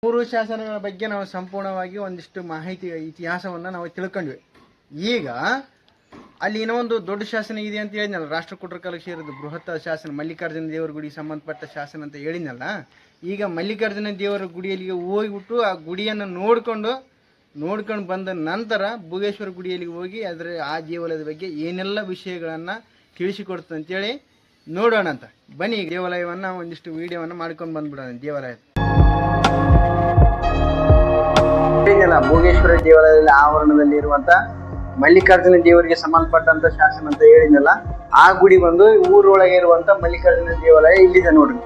ಮೂರು ಶಾಸನಗಳ ಬಗ್ಗೆ ನಾವು ಸಂಪೂರ್ಣವಾಗಿ ಒಂದಿಷ್ಟು ಮಾಹಿತಿ ಇತಿಹಾಸವನ್ನು ನಾವು ತಿಳ್ಕೊಂಡ್ವಿ. ಈಗ ಅಲ್ಲಿ ಏನೋ ಒಂದು ದೊಡ್ಡ ಶಾಸನ ಇದೆ ಅಂತ ಹೇಳಿದ್ನಲ್ಲ, ರಾಷ್ಟ್ರಕೂಟರ ಕಾಲಕ್ಕೆ ಸೇರಿದ್ದು ಬೃಹತ್ ಶಾಸನ, ಮಲ್ಲಿಕಾರ್ಜುನ ದೇವರ ಗುಡಿಗೆ ಸಂಬಂಧಪಟ್ಟ ಶಾಸನ ಅಂತ ಹೇಳಿದ್ನಲ್ಲ. ಈಗ ಮಲ್ಲಿಕಾರ್ಜುನ ದೇವರ ಗುಡಿಯಲ್ಲಿ ಹೋಗಿಬಿಟ್ಟು ಆ ಗುಡಿಯನ್ನು ನೋಡ್ಕೊಂಡು ಬಂದ ನಂತರ ಭೋಗೇಶ್ವರ ಗುಡಿಯಲ್ಲಿ ಹೋಗಿ ಆ ದೇವಾಲಯದ ಬಗ್ಗೆ ಏನೆಲ್ಲ ವಿಷಯಗಳನ್ನು ತಿಳಿಸಿಕೊಡ್ತದೆ ಅಂತೇಳಿ ನೋಡೋಣ ಅಂತ ಬನ್ನಿ. ದೇವಾಲಯವನ್ನು ಒಂದಿಷ್ಟು ವಿಡಿಯೋವನ್ನು ಮಾಡ್ಕೊಂಡು ಬಂದ್ಬಿಡೋಣ. ದೇವಾಲಯ ಭೋಗೇಶ್ವರ ದೇವಾಲಯದಲ್ಲಿ ಆವರಣದಲ್ಲಿ ಇರುವಂತ ಮಲ್ಲಿಕಾರ್ಜುನ ದೇವರಿಗೆ ಸಂಬಂಧಪಟ್ಟಂತ ಶಾಸನ ಅಂತ ಹೇಳಿದ್ನಲ್ಲ, ಆ ಗುಡಿ ಬಂದು ಊರೊಳಗೆ ಇರುವಂತ ಮಲ್ಲಿಕಾರ್ಜುನ ದೇವಾಲಯ ಇಲ್ಲಿದೆ ನೋಡ್ರಿ.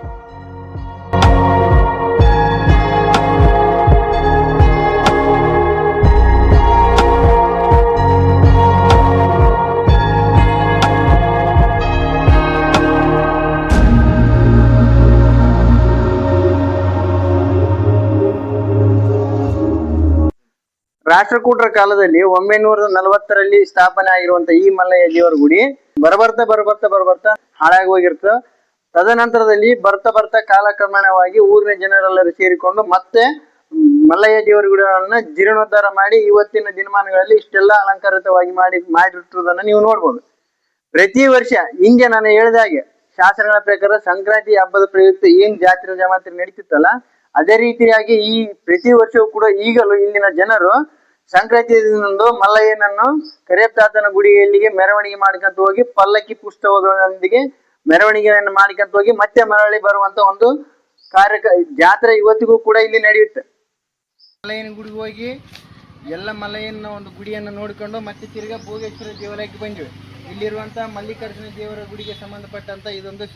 ರಾಷ್ಟ್ರಕೂಟರ ಕಾಲದಲ್ಲಿ 1940ರಲ್ಲಿ ಸ್ಥಾಪನೆ ಆಗಿರುವಂತ ಈ ಮಲ್ಲಯ್ಯ ದೇವರ ಗುಡಿ ಬರ್ಬರ್ತಾ ಹಾಳಾಗಿ ಹೋಗಿರ್ತ. ತದನಂತರದಲ್ಲಿ ಬರ್ತಾ ಕಾಲಕ್ರಮೇಣವಾಗಿ ಊರಿನ ಜನರೆಲ್ಲರೂ ಸೇರಿಕೊಂಡು ಮತ್ತೆ ಮಲ್ಲಯ್ಯ ದೇವರ ಗುಡಿಗಳನ್ನ ಜೀರ್ಣೋದ್ಧಾರ ಮಾಡಿ ಇವತ್ತಿನ ದಿನಮಾನಗಳಲ್ಲಿ ಇಷ್ಟೆಲ್ಲ ಅಲಂಕಾರಿತವಾಗಿ ಮಾಡಿರುವುದನ್ನ ನೀವು ನೋಡ್ಬೋದು. ಪ್ರತಿ ವರ್ಷ ಹಿಂದೆ ನಾನು ಹೇಳಿದ ಹಾಗೆ ಶಾಸನಗಳ ಪ್ರಕಾರ ಸಂಕ್ರಾಂತಿ ಹಬ್ಬದ ಪ್ರಯುಕ್ತ ಏನ್ ಜಾತ್ರೆ ಜಮಾತ್ರೆ ನಡೀತಿತ್ತಲ್ಲ, ಅದೇ ರೀತಿಯಾಗಿ ಈ ಪ್ರತಿ ವರ್ಷವೂ ಕೂಡ ಈಗಲೂ ಇಲ್ಲಿನ ಜನರು ಸಂಕ್ರಾಂತಿ ದಿನದಂದು ಮಲ್ಲಯ್ಯನನ್ನು ಕರಿಯಪ್ತಾತನ ಗುಡಿಯಲ್ಲಿಗೆ ಮೆರವಣಿಗೆ ಮಾಡ್ಕೊಂತ ಹೋಗಿ ಪಲ್ಲಕ್ಕಿ ಪುಸ್ತಕದೊಂದಿಗೆ ಮೆರವಣಿಗೆಯನ್ನು ಮಾಡ್ಕೊಂತ ಹೋಗಿ ಮತ್ತೆ ಮರಳಿ ಬರುವಂತ ಒಂದು ಜಾತ್ರೆ ಇವತ್ತಿಗೂ ಕೂಡ ಇಲ್ಲಿ ನಡೆಯುತ್ತೆ. ಮಲ್ಲಯ್ಯನ ಗುಡಿಗೆ ಹೋಗಿ ಎಲ್ಲ ಮಲ್ಲಯ್ಯನ ಒಂದು ಗುಡಿಯನ್ನು ನೋಡಿಕೊಂಡು ಮತ್ತೆ ತಿರ್ಗಾ ಭೋಗೇಶ್ವರ ದೇವಾಲಯಕ್ಕೆ ಬಂದ್ವಿ. ಇಲ್ಲಿರುವಂತ ಮಲ್ಲಿಕಾರ್ಜುನ ದೇವರ ಗುಡಿಗೆ ಸಂಬಂಧಪಟ್ಟಂತ ಇದೊಂದು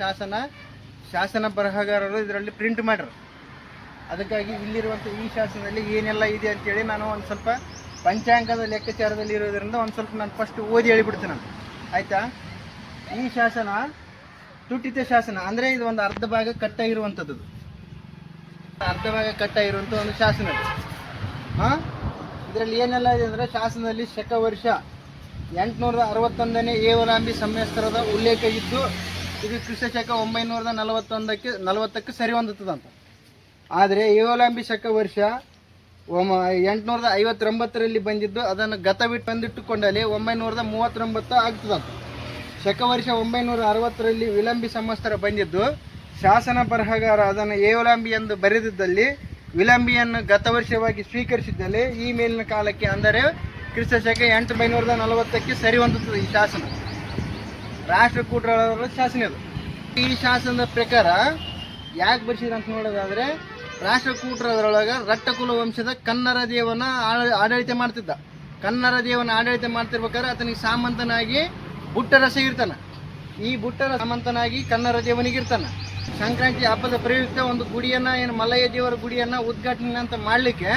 ಶಾಸನ ಬರಹಗಾರರು ಇದರಲ್ಲಿ ಪ್ರಿಂಟ್ ಮಾಡ್ರು. ಅದಕ್ಕಾಗಿ ಇಲ್ಲಿರುವಂಥ ಈ ಶಾಸನದಲ್ಲಿ ಏನೆಲ್ಲ ಇದೆ ಅಂತೇಳಿ ನಾನು ಒಂದು ಸ್ವಲ್ಪ ಪಂಚಾಂಗದ ಲೆಕ್ಕಾಚಾರದಲ್ಲಿ ಇರೋದ್ರಿಂದ ಒಂದು ಸ್ವಲ್ಪ ನಾನು ಫಸ್ಟ್ ಓದಿ ಹೇಳಿಬಿಡ್ತೀನಿ ನಾನು, ಆಯಿತಾ. ಈ ಶಾಸನ ತುಟಿತ ಶಾಸನ ಅಂದರೆ ಇದು ಒಂದು ಅರ್ಧ ಭಾಗ ಕಟ್ಟಾಗಿರುವಂಥದ್ದು, ಒಂದು ಶಾಸನ. ಇದರಲ್ಲಿ ಏನೆಲ್ಲ ಇದೆ ಅಂದರೆ ಶಾಸನದಲ್ಲಿ ಶಕ ವರ್ಷ 861ನೇ ಏವಲಾಂಬಿ ಸಂವತ್ಸರದ ಉಲ್ಲೇಖ ಇದ್ದು ಇದು ಕ್ರಿಸ್ತಶಕ 940ಕ್ಕೆ ಸರಿ ಹೊಂದುತ್ತದಂತ. ಆದರೆ ಏವಲಾಂಬಿ ಶಕ ವರ್ಷ 859ರಲ್ಲಿ ಬಂದಿದ್ದು ಅದನ್ನು ಗತ ಬಿಟ್ಟು ಬಂದಿಟ್ಟುಕೊಂಡಲ್ಲಿ 939 ಆಗ್ತದಂತ. ಶಕ ವರ್ಷ 960ರಲ್ಲಿ ವಿಳಂಬಿ ಸಂವತ್ಸರ ಬಂದಿದ್ದು ಶಾಸನ ಬರಹಗಾರ ಅದನ್ನು ಏವಲಾಂಬಿ ಎಂದು ಬರೆದಿದ್ದಲ್ಲಿ ವಿಳಂಬಿಯನ್ನು ಗತ ವರ್ಷವಾಗಿ ಸ್ವೀಕರಿಸಿದ್ದಲ್ಲಿ ಈ ಮೇಲಿನ ಕಾಲಕ್ಕೆ ಅಂದರೆ ಕ್ರಿಸ್ತಶಕ 840ಕ್ಕೆ ಸರಿ ಹೊಂದುತ್ತದೆ ಈ ಶಾಸನ. ರಾಷ್ಟ್ರಕೂಟರ ಶಾಸನ ಇದು. ಈ ಶಾಸನದ ಪ್ರಕಾರ ಯಾಕೆ ಬರ್ಸಿದ್ರು ಅಂತ ನೋಡೋದಾದ್ರೆ, ರಾಷ್ಟ್ರಕೂಟರೊಳಗೆ ರಟ್ಟಕುಲ ವಂಶದ ಕನ್ನರ ದೇವನ ಆಡಳಿತ ಮಾಡ್ತಿದ್ದ. ಕನ್ನರ ದೇವನ ಆಡಳಿತ ಮಾಡ್ತಿರ್ಬೇಕಾದ್ರೆ ಆತನಿಗೆ ಸಾಮಂತನಾಗಿ ಬುಟ್ಟರಸ ಇರ್ತಾನೆ. ಈ ಬುಟ್ಟರ ಸಾಮಂತನಾಗಿ ಕನ್ನರ ದೇವನಿಗಿರ್ತಾನೆ. ಸಂಕ್ರಾಂತಿ ಹಬ್ಬದ ಪ್ರಯುಕ್ತ ಒಂದು ಗುಡಿಯನ್ನ ಏನು ಮಲ್ಲಯ್ಯ ದೇವರ ಗುಡಿಯನ್ನ ಉದ್ಘಾಟನೆ ಅಂತ ಮಾಡಲಿಕ್ಕೆ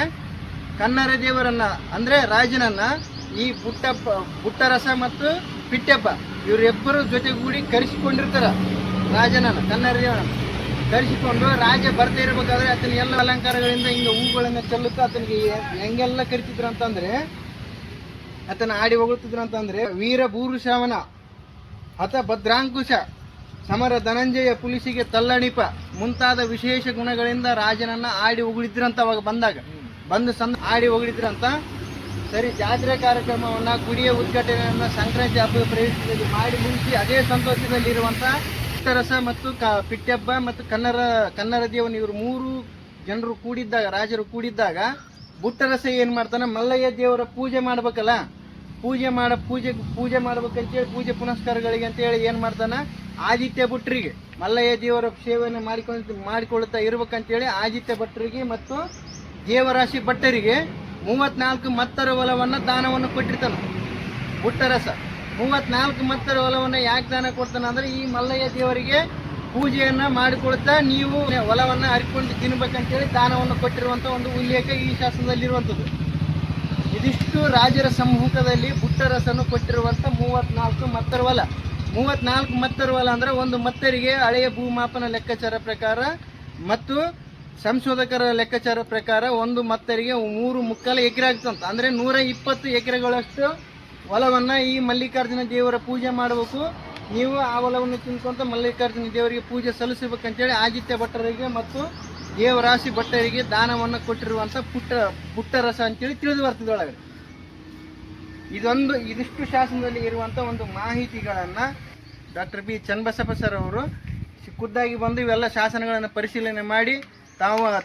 ಕನ್ನರ ದೇವರನ್ನ ಅಂದರೆ ರಾಜನನ್ನ ಈ ಬುಟ್ಟರಸ ಮತ್ತು ಪಿಟ್ಟೆಪ್ಪ ಇವರಿಬ್ಬರು ಜೊತೆಗೂಡಿ ಕರೆಸಿಕೊಂಡಿರ್ತಾರ. ರಾಜನನ್ನ ಕನ್ನರ ದೇವರನ್ನ ಕರೆಸಿಕೊಂಡು ರಾಜ ಬರ್ತಾ ಇರಬೇಕಾದ್ರೆ ಆತನ ಎಲ್ಲ ಅಲಂಕಾರಗಳಿಂದ ಹಿಂಗೆ ಹೂಗಳನ್ನು ಚೆಲ್ಲುತ್ತಾ ಆತನಿಗೆ ಹೆಂಗೆಲ್ಲ ಕರಿತಿದ್ರು ಅಂತಂದ್ರೆ, ಆತನ ಆಡಿ ಹೊಗಳ್ತಿದ್ರು ಅಂತಂದ್ರೆ, ವೀರ ಭೂರುಶವನ ಹತ ಭದ್ರಾಂಕುಶ ಸಮರ ಧನಂಜಯ ಪುಲಿಸಿಗೆ ತಲ್ಲಣಿಪ ಮುಂತಾದ ವಿಶೇಷ ಗುಣಗಳಿಂದ ರಾಜನನ್ನ ಆಡಿ ಹೊಗಳಿದ್ರಂತ. ಅವಾಗ ಬಂದು ಆಡಿ ಹೊಗಳಿದ್ರಂತ. ಸರಿ, ಜಾತ್ರೆ ಕಾರ್ಯಕ್ರಮವನ್ನ ಗುಡಿಯ ಉದ್ಘಾಟನೆಯನ್ನ ಸಂಕ್ರಾಂತಿ ಹಬ್ಬದ ಪ್ರಯುಕ್ತದಲ್ಲಿ ಮಾಡಿ ಮುಗಿಸಿ ಅದೇ ಸಂತೋಷದಲ್ಲಿರುವಂತ ರಸ ಮತ್ತು ಪಿಟ್ಟೆಬ್ಬ ಮತ್ತು ಕನ್ನರ ದೇವನ ಇವರು ಮೂರು ಜನರು ಕೂಡಿದ್ದಾಗ, ರಾಜರು ಕೂಡಿದ್ದಾಗ ಬುಟ್ಟರಸ ಏನ್ ಮಾಡ್ತಾನೆ, ಮಲ್ಲಯ್ಯ ದೇವರ ಪೂಜೆ ಮಾಡ್ಬೇಕಲ್ಲ, ಪೂಜೆ ಮಾಡ್ಬೇಕಂತೇಳಿ ಪೂಜೆ ಪುನಸ್ಕಾರಗಳಿಗೆ ಅಂತೇಳಿ ಏನ್ ಮಾಡ್ತಾನ, ಆದಿತ್ಯ ಭಟ್ರಿಗೆ ಮಲ್ಲಯ್ಯ ದೇವರ ಸೇವೆಯನ್ನು ಮಾಡಿಕೊಳ್ಳುತ್ತಾ ಇರ್ಬೇಕಂತೇಳಿ ಆದಿತ್ಯ ಭಟ್ರಿಗೆ ಮತ್ತು ದೇವರಾಶಿ ಭಟ್ಟರಿಗೆ 34 ಮತ್ತರ ಹೊಲವನ್ನ ದಾನವನ್ನು ಕೊಟ್ಟಿರ್ತಾನ. ಬುಟ್ಟರಸ 34 ಮತ್ತರ ಹೊಲವನ್ನ ಯಾಕೆ ದಾನ ಕೊಡ್ತಾನ ಅಂದ್ರೆ, ಈ ಮಲ್ಲಯ್ಯ ದೇವರಿಗೆ ಪೂಜೆಯನ್ನ ಮಾಡಿಕೊಳ್ತಾ ನೀವು ಹೊಲವನ್ನ ಹರಿಕೊಂಡು ತಿನ್ಬೇಕಂತೇಳಿ ದಾನವನ್ನು ಕೊಟ್ಟಿರುವಂತ ಒಂದು ಉಲ್ಲೇಖ ಈ ಶಾಸನದಲ್ಲಿರುವಂಥದ್ದು. ಇದಿಷ್ಟು ರಾಜರ ಸಮ್ಮುಖದಲ್ಲಿ ಬುಟ್ಟರಸನ್ನು ಕೊಟ್ಟಿರುವಂತ 34 ಮತ್ತರ ಹೊಲ. 34 ಮತ್ತರ ಹೊಲ ಅಂದ್ರೆ ಒಂದು ಮತ್ತರಿಗೆ ಹಳೆಯ ಭೂಮಾಪನ ಲೆಕ್ಕಾಚಾರ ಪ್ರಕಾರ ಮತ್ತು ಸಂಶೋಧಕರ ಲೆಕ್ಕಾಚಾರ ಪ್ರಕಾರ ಒಂದು ಮತ್ತರಿಗೆ 3.25 ಎಕರೆ ಆಗ್ತಂತ. ಅಂದ್ರೆ 120 ಎಕರೆಗಳಷ್ಟು ಹೊಲವನ್ನ ಈ ಮಲ್ಲಿಕಾರ್ಜುನ ದೇವರ ಪೂಜೆ ಮಾಡಬೇಕು. ನೀವು ಆ ಹೊಲವನ್ನು ತಿನ್ಕೊಂತ ಮಲ್ಲಿಕಾರ್ಜುನ ದೇವರಿಗೆ ಪೂಜೆ ಸಲ್ಲಿಸಬೇಕಂತೇಳಿ ಆದಿತ್ಯ ಭಟ್ಟರಿಗೆ ಮತ್ತು ದೇವರಾಶಿ ಭಟ್ಟರಿಗೆ ದಾನವನ್ನು ಕೊಟ್ಟಿರುವಂಥ ಪುಟ್ಟರಸ ಅಂತೇಳಿ ತಿಳಿದು ಬರ್ತದೆ ಒಳಗಡೆ. ಇದಿಷ್ಟು ಶಾಸನದಲ್ಲಿ ಇರುವಂಥ ಒಂದು ಮಾಹಿತಿಗಳನ್ನು ಡಾಕ್ಟರ್ ಬಿ ಚನ್ನಬಸಪ್ಪ ಸರ್ ಅವರು ಖುದ್ದಾಗಿ ಬಂದು ಇವೆಲ್ಲ ಶಾಸನಗಳನ್ನು ಪರಿಶೀಲನೆ ಮಾಡಿ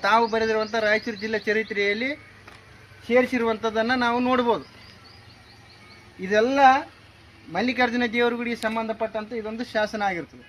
ತಾವು ಬರೆದಿರುವಂಥ ರಾಯಚೂರು ಜಿಲ್ಲೆ ಚರಿತ್ರೆಯಲ್ಲಿ ಸೇರಿಸಿರುವಂಥದ್ದನ್ನು ನಾವು ನೋಡ್ಬೋದು. ಇದೆಲ್ಲ ಮಲ್ಲಿಕಾರ್ಜುನ ದೇವರಗುಡಿಗೆ ಸಂಬಂಧಪಟ್ಟಂಥ ಇದೊಂದು ಶಾಸನ ಆಗಿರ್ತದೆ.